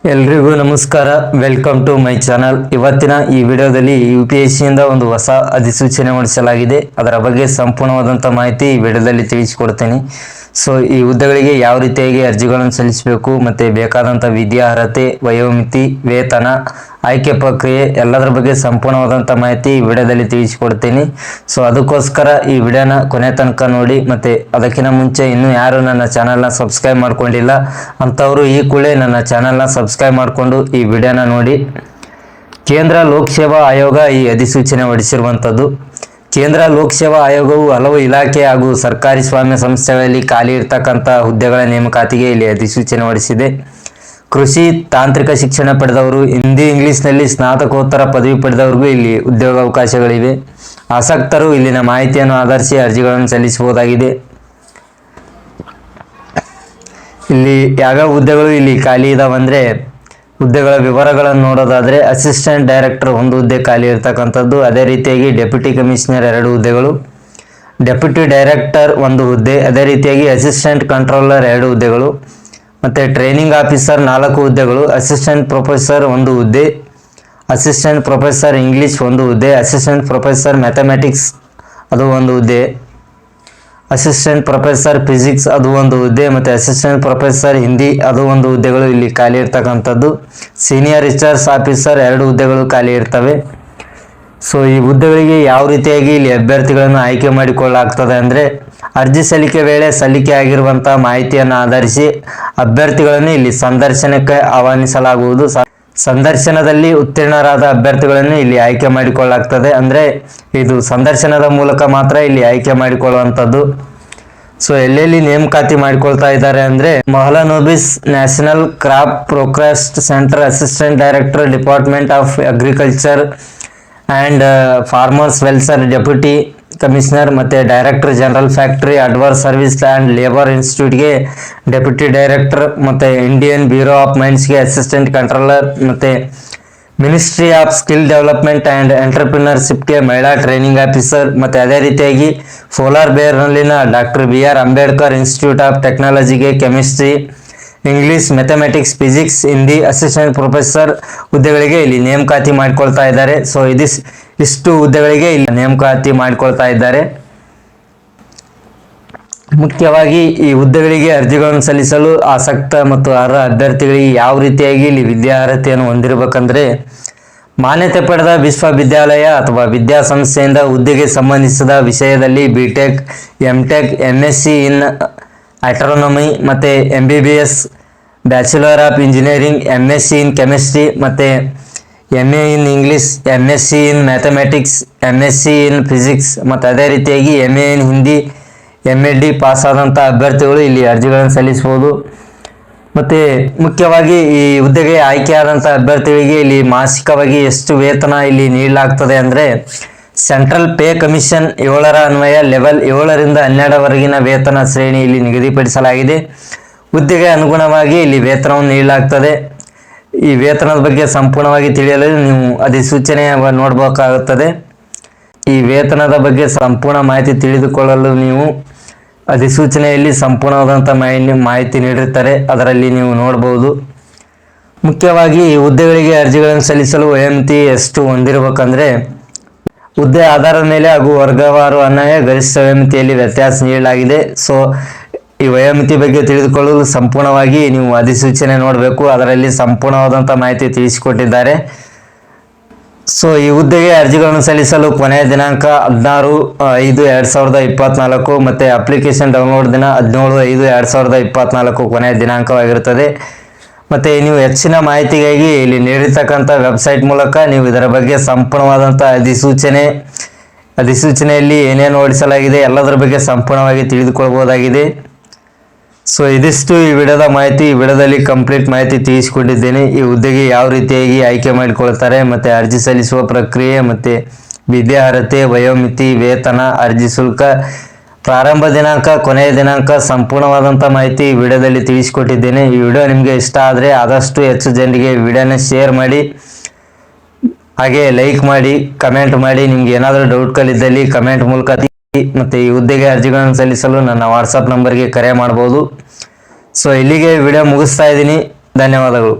ಎಲ್ರಿಗೂ ನಮಸ್ಕಾರ. Welcome to my channel. ಇವತ್ತಿನ ಈ ವಿಡಿಯೋದಲ್ಲಿ UPSC ಇಂದ ಒಂದು ಹೊಸ ಅಧಿಸೂಚನೆ ಹೊರಡಿಸಲಾಗಿದೆ. ಅದರ ಬಗ್ಗೆ ಸಂಪೂರ್ಣವಾದಂಥ ಮಾಹಿತಿ ಈ ವಿಡಿಯೋದಲ್ಲಿ ತಿಳಿಸಿಕೊಡ್ತೇನೆ. ಸೊ ಈ ಹುದ್ದೆಗಳಿಗೆ ಯಾವ ರೀತಿಯಾಗಿ ಅರ್ಜಿಗಳನ್ನು ಸಲ್ಲಿಸಬೇಕು, ಮತ್ತು ಬೇಕಾದಂಥ ವಿದ್ಯಾರ್ಹತೆ, ವಯೋಮಿತಿ, ವೇತನ, ಆಯ್ಕೆ ಪ್ರಕ್ರಿಯೆ ಎಲ್ಲದರ ಬಗ್ಗೆ ಸಂಪೂರ್ಣವಾದಂಥ ಮಾಹಿತಿ ಈ ವಿಡಿಯೋದಲ್ಲಿ ತಿಳಿಸಿಕೊಡ್ತೀನಿ. ಸೊ ಅದಕ್ಕೋಸ್ಕರ ಈ ವಿಡಿಯೋನ ಕೊನೆ ತನಕ ನೋಡಿ. ಮತ್ತು ಅದಕ್ಕಿಂತ ಮುಂಚೆ ಇನ್ನೂ ಯಾರು ನನ್ನ ಚಾನಲ್ನ ಸಬ್ಸ್ಕ್ರೈಬ್ ಮಾಡ್ಕೊಂಡಿಲ್ಲ ಅಂಥವರು ಈ ಕೂಡಲೇ ನನ್ನ ಚಾನಲ್ನ ಸಬ್ಸ್ಕ್ರೈಬ್ ಮಾಡಿಕೊಂಡು ಈ ವಿಡಿಯೋನ ನೋಡಿ. ಕೇಂದ್ರ ಲೋಕಸೇವಾ ಆಯೋಗ ಈ ಅಧಿಸೂಚನೆ ಹೊರಡಿಸಿರುವಂಥದ್ದು. ಕೇಂದ್ರ ಲೋಕಸೇವಾ ಆಯೋಗವು ಹಲವು ಇಲಾಖೆ ಹಾಗೂ ಸರ್ಕಾರಿ ಸ್ವಾಮ್ಯ ಸಂಸ್ಥೆಗಳಲ್ಲಿ ಖಾಲಿ ಇರ್ತಕ್ಕಂಥ ಹುದ್ದೆಗಳ ನೇಮಕಾತಿಗೆ ಇಲ್ಲಿ ಅಧಿಸೂಚನೆ ಹೊರಡಿಸಿದೆ. ಕೃಷಿ ತಾಂತ್ರಿಕ ಶಿಕ್ಷಣ ಪಡೆದವರು, ಹಿಂದಿ ಇಂಗ್ಲಿಷ್ನಲ್ಲಿ ಸ್ನಾತಕೋತ್ತರ ಪದವಿ ಪಡೆದವ್ರಿಗೂ ಇಲ್ಲಿ ಉದ್ಯೋಗಾವಕಾಶಗಳಿವೆ. ಆಸಕ್ತರು ಇಲ್ಲಿನ ಮಾಹಿತಿಯನ್ನು ಆಧರಿಸಿ ಅರ್ಜಿಗಳನ್ನು ಸಲ್ಲಿಸಬಹುದಾಗಿದೆ. ಇಲ್ಲಿ ಯಾವ್ಯಾವ ಹುದ್ದೆಗಳು ಇಲ್ಲಿ ಖಾಲಿ ಇದಾವಂದರೆ, ಹುದ್ದೆಗಳ ವಿವರಗಳನ್ನು ನೋಡೋದಾದರೆ ಅಸಿಸ್ಟೆಂಟ್ ಡೈರೆಕ್ಟರ್ ಒಂದು ಹುದ್ದೆ ಖಾಲಿ ಇರ್ತಕ್ಕಂಥದ್ದು. ಅದೇ ರೀತಿಯಾಗಿ ಡೆಪ್ಯೂಟಿ ಕಮಿಷನರ್ 2 ಹುದ್ದೆಗಳು, ಡೆಪ್ಯೂಟಿ ಡೈರೆಕ್ಟರ್ ಒಂದು ಹುದ್ದೆ, ಅದೇ ರೀತಿಯಾಗಿ ಅಸಿಸ್ಟೆಂಟ್ ಕಂಟ್ರೋಲರ್ 2 ಹುದ್ದೆಗಳು, ಮತ್ತು ಟ್ರೈನಿಂಗ್ ಆಫೀಸರ್ 4 ಹುದ್ದೆಗಳು, ಅಸಿಸ್ಟೆಂಟ್ ಪ್ರೊಫೆಸರ್ 1 ಹುದ್ದೆ, ಅಸಿಸ್ಟೆಂಟ್ ಪ್ರೊಫೆಸರ್ ಇಂಗ್ಲೀಷ್ 1 ಹುದ್ದೆ, ಅಸಿಸ್ಟೆಂಟ್ ಪ್ರೊಫೆಸರ್ ಮ್ಯಾಥಮೆಟಿಕ್ಸ್ ಅದು 1 ಹುದ್ದೆ, ಅಸಿಸ್ಟೆಂಟ್ ಪ್ರೊಫೆಸರ್ ಫಿಸಿಕ್ಸ್ ಅದು 1 ಹುದ್ದೆ, ಮತ್ತು ಅಸಿಸ್ಟೆಂಟ್ ಪ್ರೊಫೆಸರ್ ಹಿಂದಿ ಅದು 1 ಹುದ್ದೆಗಳು ಇಲ್ಲಿ ಖಾಲಿ ಇರ್ತಕ್ಕಂಥದ್ದು. ಸೀನಿಯರ್ ರಿಸರ್ಚ್ ಆಫೀಸರ್ 2 ಹುದ್ದೆಗಳು ಖಾಲಿ ಇರ್ತವೆ. ಸೊ ಈ ಹುದ್ದೆಗಳಿಗೆ ಯಾವ ರೀತಿಯಾಗಿ ಇಲ್ಲಿ ಅಭ್ಯರ್ಥಿಗಳನ್ನು ಆಯ್ಕೆ ಮಾಡಿಕೊಳ್ಳಲಾಗ್ತದೆ ಅಂದರೆ, ಅರ್ಜಿ ಸಲ್ಲಿಕೆ ವೇಳೆ ಸಲ್ಲಿಕೆ ಆಗಿರುವಂಥ ಮಾಹಿತಿಯನ್ನು ಆಧರಿಸಿ ಅಭ್ಯರ್ಥಿಗಳನ್ನು ಇಲ್ಲಿ ಸಂದರ್ಶನಕ್ಕೆ ಆಹ್ವಾನಿಸಲಾಗುವುದು. ಸಂದರ್ಶನದಲ್ಲಿ ಉತ್ತೀರ್ಣರಾದ ಅಭ್ಯರ್ಥಿಗಳನ್ನು ಇಲ್ಲಿ ಆಯ್ಕೆ ಮಾಡಿಕೊಳ್ಳಲಾಗ್ತದೆ. ಅಂದರೆ ಇದು ಸಂದರ್ಶನದ ಮೂಲಕ ಮಾತ್ರ ಇಲ್ಲಿ ಆಯ್ಕೆ ಮಾಡಿಕೊಳ್ಳುವಂಥದ್ದು. ಸೊ ಎಲ್ಲೆಲ್ಲಿ ನೇಮಕಾತಿ ಮಾಡಿಕೊಳ್ತಾ ಇದ್ದಾರೆ ಅಂದರೆ, Mahalanobis national crop forecast centre assistant director department of agriculture and farmers welfare deputy commissioner, ಮತ್ತು director general factory advance service and labour ಇನ್ಸ್ಟಿಟ್ಯೂಟ್ಗೆ ಡೆಪ್ಯೂಟಿ ಡೈರೆಕ್ಟರ್, ಮತ್ತು ಇಂಡಿಯನ್ ಬ್ಯೂರೋ ಆಫ್ ಮೈನ್ಸ್ಗೆ ಅಸಿಸ್ಟೆಂಟ್ ಕಂಟ್ರೋಲರ್, ಮತ್ತು ministry of skill development and ಎಂಟರ್ಪ್ರಿನರ್ಶಿಪ್ಗೆ ಮಹಿಳಾ training officer, ಮತ್ತು ಅದೇ ರೀತಿಯಾಗಿ ಪೋಲಾರ್ ಬೇರ್ನಲ್ಲಿನ doctor BR Ambedkar institute of ಟೆಕ್ನಾಲಜಿಗೆ chemistry, English, mathematics, physics, Hindi assistant professor ಹುದ್ದೆಗಳಿಗೆ ಇಲ್ಲಿ ನೇಮಕಾತಿ ಮಾಡಿಕೊಳ್ತಾ ಇದ್ದಾರೆ. ಸೊ ಇಷ್ಟು ಹುದ್ದೆಗಳಿಗೆ ಇಲ್ಲಿ ನೇಮಕಾತಿ ಮಾಡಿಕೊಳ್ತಾ ಇದ್ದಾರೆ. ಮುಖ್ಯವಾಗಿ ಈ ಹುದ್ದೆಗಳಿಗೆ ಅರ್ಜಿಗಳನ್ನು ಸಲ್ಲಿಸಲು ಆಸಕ್ತ ಮತ್ತು ಅರ್ಹ ಅಭ್ಯರ್ಥಿಗಳಿಗೆ ಯಾವ ರೀತಿಯಾಗಿ ಇಲ್ಲಿ ವಿದ್ಯಾರ್ಹತೆಯನ್ನು ಹೊಂದಿರಬೇಕಂದ್ರೆ, ಮಾನ್ಯತೆ ಪಡೆದ ವಿಶ್ವವಿದ್ಯಾಲಯ ಅಥವಾ ವಿದ್ಯಾಸಂಸ್ಥೆಯಿಂದ ಹುದ್ದೆಗೆ ಸಂಬಂಧಿಸಿದ ವಿಷಯದಲ್ಲಿ BTech, MTech, MSc ಇನ್ ಆಸ್ಟ್ರೋನಮಿ, ಮತ್ತು MBBS, bachelor of engineering, MSc in chemistry, ಮತ್ತು MA in English, MSc in mathematics, MSc in physics, ಮತ್ತು ಅದೇ ರೀತಿಯಾಗಿ MA ಇನ್ ಹಿಂದಿ, MAD ಪಾಸ್ ಆದಂಥ ಅಭ್ಯರ್ಥಿಗಳು ಇಲ್ಲಿ ಅರ್ಜಿಗಳನ್ನು ಸಲ್ಲಿಸ್ಬೋದು. ಮತ್ತು ಮುಖ್ಯವಾಗಿ ಈ ಹುದ್ದೆಗೆ ಆಯ್ಕೆಯಾದಂಥ ಅಭ್ಯರ್ಥಿಗಳಿಗೆ ಇಲ್ಲಿ ಮಾಸಿಕವಾಗಿ ಎಷ್ಟು ವೇತನ ಇಲ್ಲಿ ನೀಡಲಾಗ್ತದೆ ಅಂದರೆ, ಸೆಂಟ್ರಲ್ ಪೇ ಕಮಿಷನ್ 7ರ ಅನ್ವಯ ಲೆವೆಲ್ 7ರಿಂದ 12ವರೆಗಿನ ವೇತನ ಶ್ರೇಣಿ ಇಲ್ಲಿ ನಿಗದಿಪಡಿಸಲಾಗಿದೆ. ಹುದ್ದೆಗೆ ಅನುಗುಣವಾಗಿ ಇಲ್ಲಿ ವೇತನವನ್ನು ನೀಡಲಾಗ್ತದೆ. ಈ ವೇತನದ ಬಗ್ಗೆ ಸಂಪೂರ್ಣವಾಗಿ ತಿಳಿಯಲು ನೀವು ಅಧಿಸೂಚನೆ ನೋಡಬೇಕಾಗುತ್ತದೆ. ಈ ವೇತನದ ಬಗ್ಗೆ ಸಂಪೂರ್ಣ ಮಾಹಿತಿ ತಿಳಿದುಕೊಳ್ಳಲು ನೀವು ಅಧಿಸೂಚನೆಯಲ್ಲಿ ಸಂಪೂರ್ಣವಾದಂಥ ಮಾಹಿತಿ ನೀಡಿರ್ತಾರೆ, ಅದರಲ್ಲಿ ನೀವು ನೋಡ್ಬೋದು. ಮುಖ್ಯವಾಗಿ ಈ ಹುದ್ದೆಗಳಿಗೆ ಅರ್ಜಿಗಳನ್ನು ಸಲ್ಲಿಸಲು ವಯೋಮಿತಿ ಎಷ್ಟು ಹೊಂದಿರಬೇಕಂದ್ರೆ, ಹುದ್ದೆ ಆಧಾರದ ಮೇಲೆ ಹಾಗೂ ವರ್ಗವಾರು ಅನ್ವಯ ಗರಿಷ್ಠ ವಯೋಮಿತಿಯಲ್ಲಿ ವ್ಯತ್ಯಾಸ ನೀಡಲಾಗಿದೆ. ಸೊ ಈ ವಯೋಮಿತಿ ಬಗ್ಗೆ ತಿಳಿದುಕೊಳ್ಳಲು ಸಂಪೂರ್ಣವಾಗಿ ನೀವು ಅಧಿಸೂಚನೆ ನೋಡಬೇಕು, ಅದರಲ್ಲಿ ಸಂಪೂರ್ಣವಾದಂಥ ಮಾಹಿತಿ ತಿಳಿಸಿಕೊಟ್ಟಿದ್ದಾರೆ. ಸೊ ಈ ಹುದ್ದೆಗೆ ಅರ್ಜಿಗಳನ್ನು ಸಲ್ಲಿಸಲು ಕೊನೆಯ ದಿನಾಂಕ 16/5/2024 ಮತ್ತು ಅಪ್ಲಿಕೇಶನ್ ಡೌನ್ಲೋಡ್ ದಿನ 17/5/2024 ಕೊನೆಯ ದಿನಾಂಕವಾಗಿರುತ್ತದೆ. ಮತ್ತು ನೀವು ಹೆಚ್ಚಿನ ಮಾಹಿತಿಗಾಗಿ ಇಲ್ಲಿ ನೀಡಿರ್ತಕ್ಕಂಥ ವೆಬ್ಸೈಟ್ ಮೂಲಕ ನೀವು ಇದರ ಬಗ್ಗೆ ಸಂಪೂರ್ಣವಾದಂಥ ಅಧಿಸೂಚನೆಯಲ್ಲಿ ಏನೇನು ಹೊರಡಿಸಲಾಗಿದೆ ಎಲ್ಲದರ ಬಗ್ಗೆ ಸಂಪೂರ್ಣವಾಗಿ ತಿಳಿದುಕೊಳ್ಬೋದಾಗಿದೆ. ಸೊ ಇದಿಷ್ಟು ಈ ವಿಡಿಯೋದ ಮಾಹಿತಿ. ಈ ವಿಡಿಯೋದಲ್ಲಿ ಕಂಪ್ಲೀಟ್ ಮಾಹಿತಿ ತಿಳಿಸಿಕೊಟ್ಟಿದ್ದೇನೆ. ಈ ಹುದ್ದೆಗೆ ಯಾವ ರೀತಿಯಾಗಿ ಆಯ್ಕೆ ಮಾಡಿಕೊಳ್ತಾರೆ, ಮತ್ತು ಅರ್ಜಿ ಸಲ್ಲಿಸುವ ಪ್ರಕ್ರಿಯೆ, ಮತ್ತು ವಿದ್ಯಾರ್ಹತೆ, ವಯೋಮಿತಿ, ವೇತನ, ಅರ್ಜಿ ಶುಲ್ಕ, ಪ್ರಾರಂಭ ದಿನಾಂಕ, ಕೊನೆಯ ದಿನಾಂಕ ಸಂಪೂರ್ಣವಾದಂಥ ಮಾಹಿತಿ ಈ ವಿಡಿಯೋದಲ್ಲಿ ತಿಳಿಸಿಕೊಟ್ಟಿದ್ದೇನೆ. ಈ ವಿಡಿಯೋ ನಿಮಗೆ ಇಷ್ಟ ಆದರೆ ಆದಷ್ಟು ಹೆಚ್ಚು ಜನರಿಗೆ ವಿಡಿಯೋನ ಶೇರ್ ಮಾಡಿ, ಹಾಗೆ ಲೈಕ್ ಮಾಡಿ, ಕಮೆಂಟ್ ಮಾಡಿ. ನಿಮ್ಗೆ ಏನಾದರೂ ಡೌಟ್ಗಳಿದ್ದಲ್ಲಿ ಕಮೆಂಟ್ ಮೂಲಕ ಮತ್ತು ಈ ಹುದ್ದೆಗೆ ಅರ್ಜಿಗಳನ್ನು ಸಲ್ಲಿಸಲು ನನ್ನ ವಾಟ್ಸಪ್ ನಂಬರ್ಗೆ ಕರೆ ಮಾಡ್ಬೋದು. ಸೊ ಇಲ್ಲಿಗೆ ವಿಡಿಯೋ ಮುಗಿಸ್ತಾ ಇದ್ದೀನಿ. ಧನ್ಯವಾದಗಳು.